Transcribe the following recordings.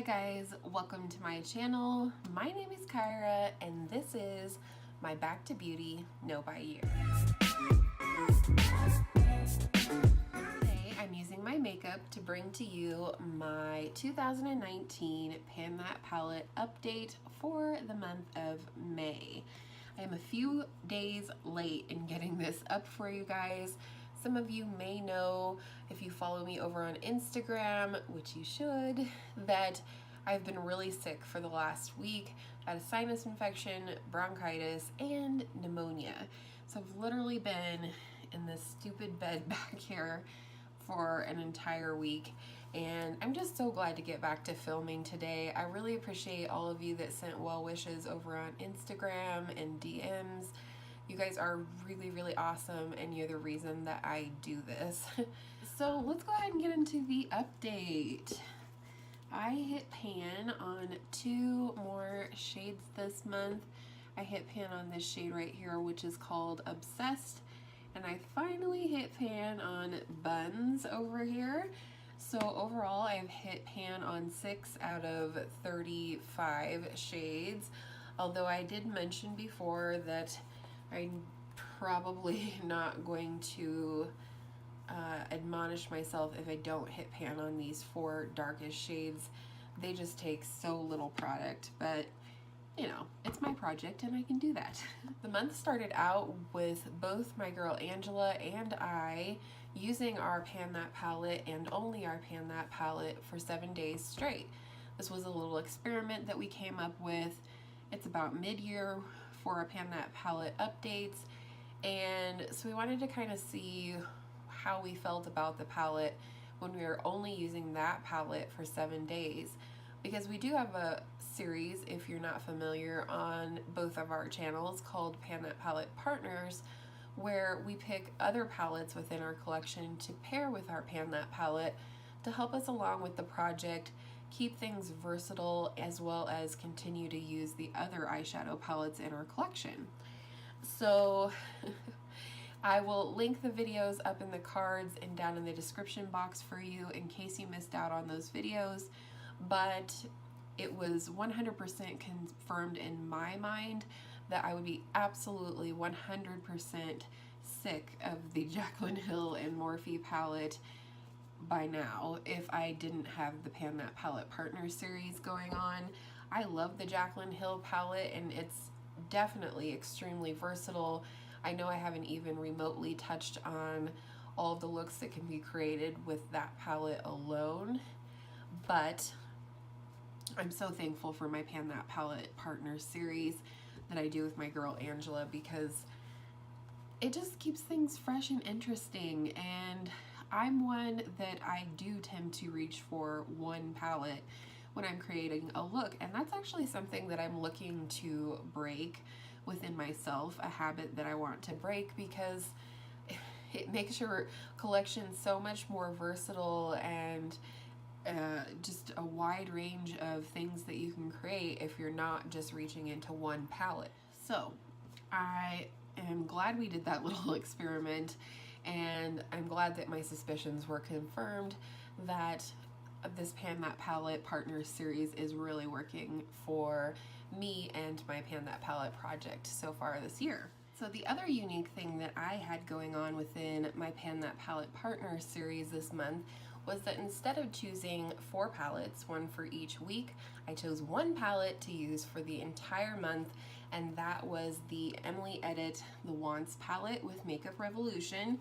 Hi guys, welcome to my channel. My name is Kyra and this is my Back to Beauty No by Year. Today I'm using my makeup to bring to you my 2019 Pan That Palette update for the month of May. I am a few days late in getting this up for you guys. Some of you may know, if you follow me over on Instagram, which you should, that I've been really sick for the last week. I had a sinus infection, bronchitis, and pneumonia. So I've literally been in this stupid bed back here for an entire week, and I'm just so glad to get back to filming today. I really appreciate all of you that sent well wishes over on Instagram and DMs. You guys are really awesome, and you're the reason that I do this. So let's go ahead and get into the update. I hit pan on 2 more shades this month. I hit pan on this shade right here, which is called Obsessed, and I finally hit pan on Buns over here. So overall, I've hit pan on 6 out of 35 shades, although I did mention before that I'm probably not going to admonish myself if I don't hit pan on these 4 darkest shades. They just take so little product, but you know, it's my project and I can do that. The month started out with both my girl Angela and I using our Pan That palette and only our Pan That palette for 7 days straight. This was a little experiment that we came up with. It's about mid-year for our Pan That palette updates, and so we wanted to kind of see how we felt about the palette when we were only using that palette for 7 days, because we do have a series, if you're not familiar, on both of our channels called Pan That Palette Partners, where we pick other palettes within our collection to pair with our Pan That palette to help us along with the project, keep things versatile, as well as continue to use the other eyeshadow palettes in our collection. So I will link the videos up in the cards and down in the description box for you in case you missed out on those videos, but it was 100% confirmed in my mind that I would be absolutely 100% sick of the Jaclyn Hill and Morphe palette by now if I didn't have the Pan That Palette Partner series going on. I love the Jaclyn Hill palette, and it's definitely extremely versatile. I know I haven't even remotely touched on all of the looks that can be created with that palette alone, but I'm so thankful for my Pan That Palette Partner series that I do with my girl Angela, because it just keeps things fresh and interesting, and I'm one that I do tend to reach for one palette when I'm creating a look, and that's actually something that I'm looking to break within myself, a habit that I want to break, because it makes your collection so much more versatile and just a wide range of things that you can create if you're not just reaching into one palette. So I am glad we did that little experiment, and I'm glad that my suspicions were confirmed that this Pan That Palette Partner series is really working for me and my Pan That Palette project so far this year. So the other unique thing that I had going on within my Pan That Palette Partner series this month was that instead of choosing 4 palettes, 1 for each week, I chose 1 palette to use for the entire month, and that was the Emily Edit The Wants palette with Makeup Revolution,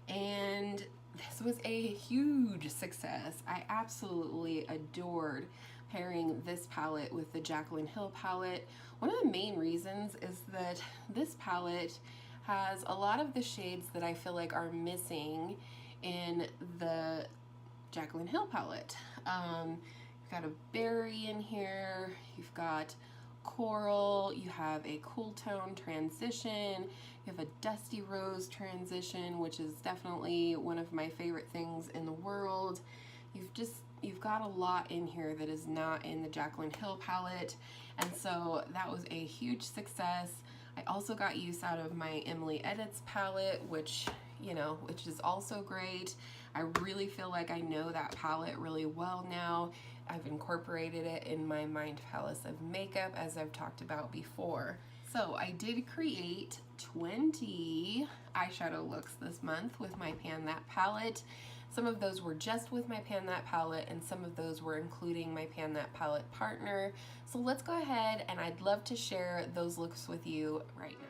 and this was a huge success. I absolutely adored pairing this palette with the Jaclyn Hill palette. One of the main reasons is that this palette has a lot of the shades that I feel like are missing in the Jaclyn Hill palette. You've got a berry in here, you've got coral, you have a cool tone transition, you have a dusty rose transition, which is definitely one of my favorite things in the world. You've got a lot in here that is not in the Jaclyn Hill palette, and so that was a huge success. I also got use out of my Emily Edits palette, which is also great. I really feel like I know that palette really well now, I've incorporated it in my Mind Palace of makeup, as I've talked about before. So I did create 20 eyeshadow looks this month with my Pan That palette. Some of those were just with my Pan That palette, and some of those were including my Pan That palette partner. So let's go ahead, and I'd love to share those looks with you right now.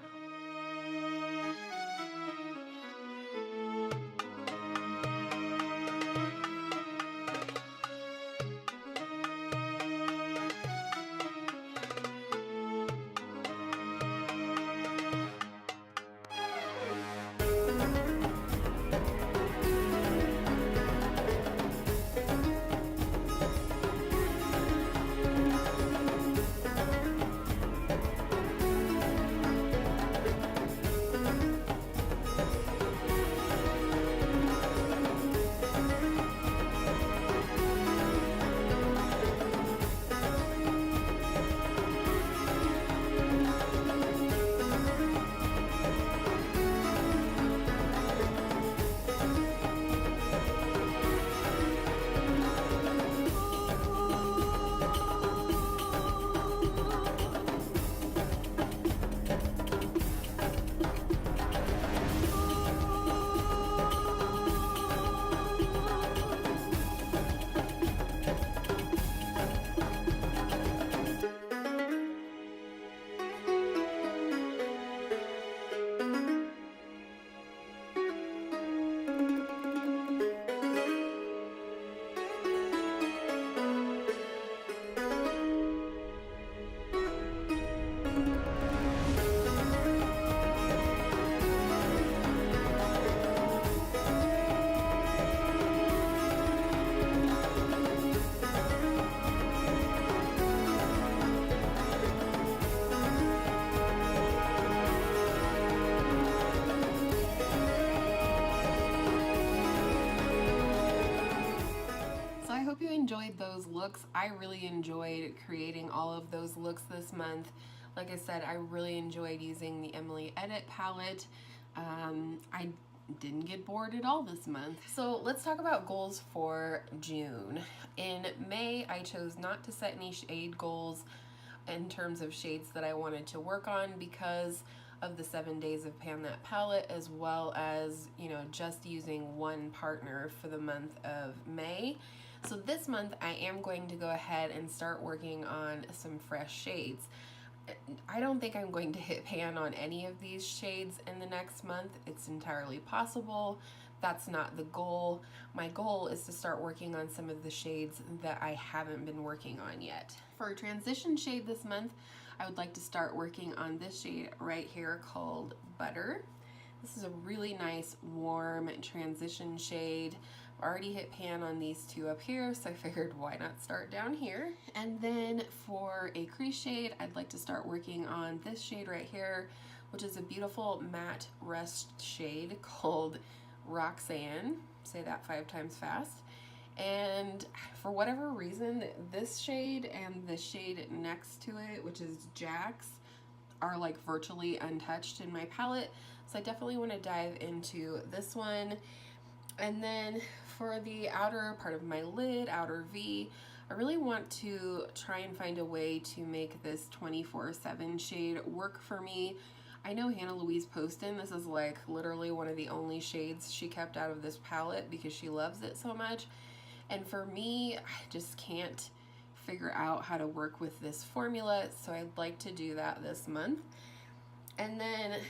Enjoyed those looks. I really enjoyed creating all of those looks this month. Like I said, I really enjoyed using the Emily Edit palette. I didn't get bored at all this month. So let's talk about goals for June. In May, I chose not to set any shade goals in terms of shades that I wanted to work on because of the 7 days of Pan That palette, as well as, you know, just using one partner for the month of May. So this month I am going to go ahead and start working on some fresh shades. I don't think I'm going to hit pan on any of these shades in the next month. It's entirely possible. That's not the goal. My goal is to start working on some of the shades that I haven't been working on yet. For a transition shade this month, I would like to start working on this shade right here called Butter. This is a really nice warm transition shade. I've already hit pan on these two up here, so I figured why not start down here. And then for a crease shade, I'd like to start working on this shade right here, which is a beautiful matte rust shade called Roxanne. Say that 5 times fast. And for whatever reason, this shade and the shade next to it, which is Jax, are like virtually untouched in my palette. So I definitely want to dive into this one. And then for the outer part of my lid, outer V, I really want to try and find a way to make this 24/7 shade work for me. I know Hannah Louise Poston, this is like literally one of the only shades she kept out of this palette because she loves it so much. And for me, I just can't figure out how to work with this formula, so I'd like to do that this month. And then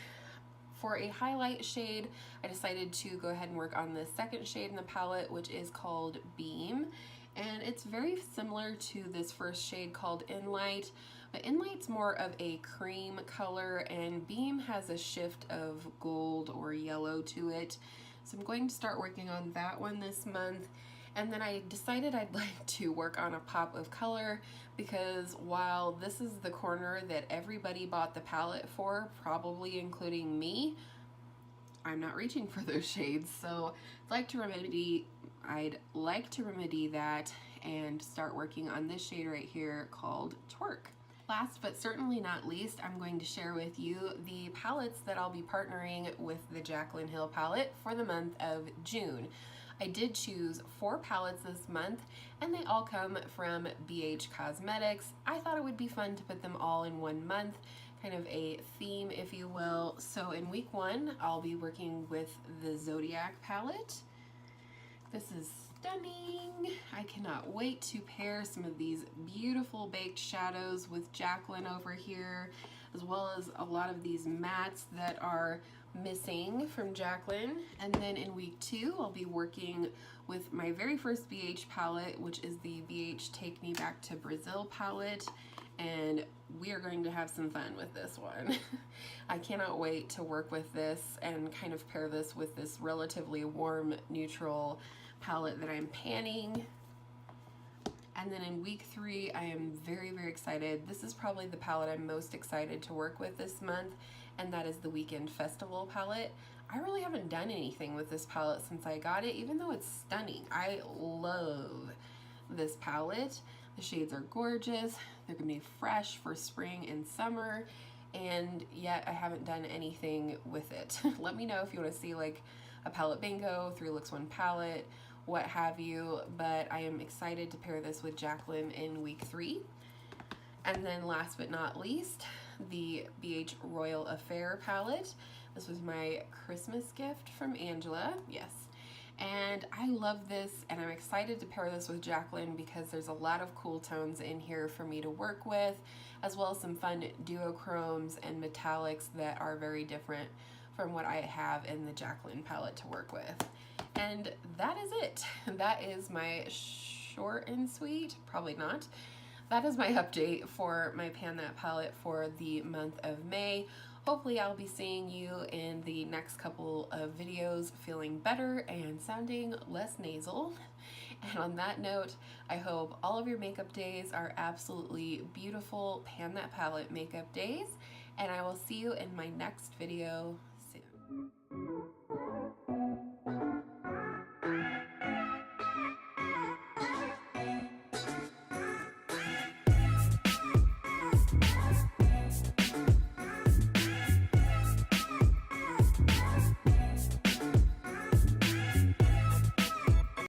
for a highlight shade, I decided to go ahead and work on the second shade in the palette, which is called Beam. And it's very similar to this first shade called Inlight, but Inlight's more of a cream color and Beam has a shift of gold or yellow to it. So I'm going to start working on that one this month. And then I decided I'd like to work on a pop of color because while this is the corner that everybody bought the palette for, probably including me, I'm not reaching for those shades. So I'd like to remedy that and start working on this shade right here called Twerk. Last but certainly not least, I'm going to share with you the palettes that I'll be partnering with the Jaclyn Hill palette for the month of June. I did choose 4 palettes this month, and they all come from BH Cosmetics. I thought it would be fun to put them all in one month, kind of a theme, if you will. So in week 1, I'll be working with the Zodiac palette. This is stunning. I cannot wait to pair some of these beautiful baked shadows with Jacqueline over here, as well as a lot of these mattes that are missing from Jacqueline. And then in week 2, I'll be working with my very first BH palette, which is the BH Take Me Back to Brazil palette. And we are going to have some fun with this one. I cannot wait to work with this and kind of pair this with this relatively warm neutral palette that I'm panning. And then in week 3, I am very, very excited. This is probably the palette I'm most excited to work with this month, and that is the Weekend Festival palette. I really haven't done anything with this palette since I got it, even though it's stunning. I love this palette. The shades are gorgeous. They're gonna be fresh for spring and summer, and yet I haven't done anything with it. Let me know if you wanna see like a palette bingo, 3 looks 1 palette, what have you, but I am excited to pair this with Jacqueline in week 3. And then last but not least, the BH Royal Affair palette. This was my Christmas gift from Angela, yes. And I love this, and I'm excited to pair this with Jacqueline because there's a lot of cool tones in here for me to work with, as well as some fun duochromes and metallics that are very different from what I have in the Jacqueline palette to work with. And that is it. That is my short and sweet, probably not. That is my update for my Pan That palette for the month of May. Hopefully I'll be seeing you in the next couple of videos feeling better and sounding less nasal. And on that note, I hope all of your makeup days are absolutely beautiful Pan That palette makeup days, and I will see you in my next video soon.